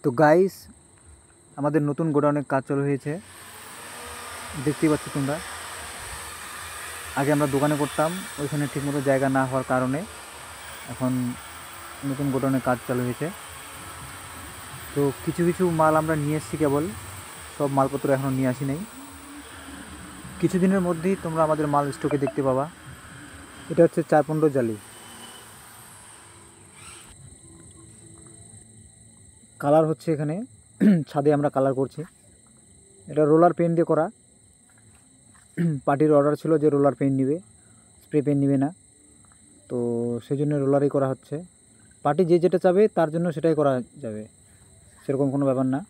তো গাইস, আমাদের নতুন গোডাউনের কাজ চালু হয়েছে, দেখতেই পাচ্ছ তোমরা। আগে আমরা দোকানে করতাম, ওইখানে ঠিকমতো জায়গা না হওয়ার কারণে এখন নতুন গোডাউনের কাজ চালু হয়েছে। তো কিছু কিছু মাল আমরা নিয়ে এসেছি, কেবল সব মালপত্র এখনও নিয়ে আসি নাই। কিছুদিনের মধ্যেই তোমরা আমাদের মাল স্টকে দেখতে পাবা। এটা হচ্ছে 4-15 জালি। কালার হচ্ছে এখানে ছাদে আমরা কালার করছি। এটা রোলার পেন দিয়ে করা। পার্টির অর্ডার ছিল যে রোলার পেন নিবে, স্প্রে পেন নিবে না, তো সেই জন্য রোলারই করা হচ্ছে। পার্টি যে যেটা চাবে তার জন্য সেটাই করা যাবে, সেরকম কোনো ব্যাপার না।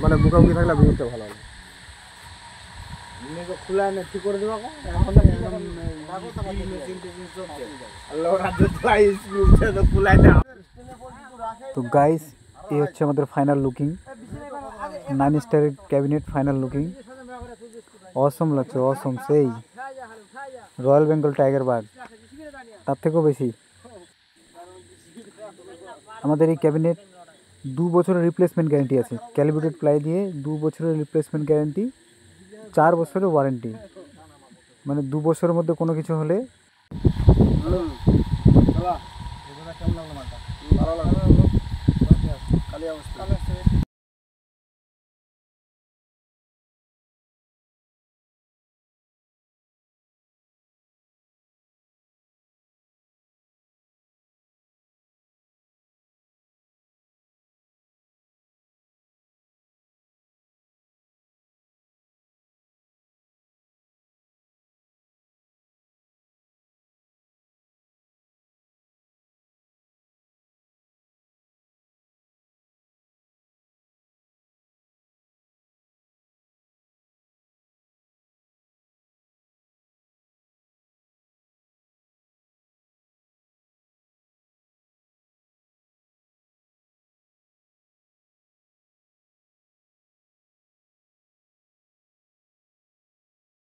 মানে মুখামুখি থাকলে জিনিসটা ভালো হবে। তো গাইস, এই হচ্ছে আমাদের ফাইনাল লুকিং, 9 স্টারের ক্যাবিনেট ফাইনাল লুকিং। অসম লাগছে, অসম, সেই রয়্যাল বেঙ্গল টাইগার বার্ড, তার থেকেও বেশি। আমাদের এই ক্যাবিনেট 2 বছরের রিপ্লেসমেন্ট গ্যারেন্টি আছে। ক্যালিব্রেটেড প্লাই দিয়ে 2 বছরের রিপ্লেসমেন্ট গ্যারেন্টি, 4 বছরের ওয়ারেন্টি। মানে 2 বছরের মধ্যে কোনো কিছু হলে ভালো লাগলো,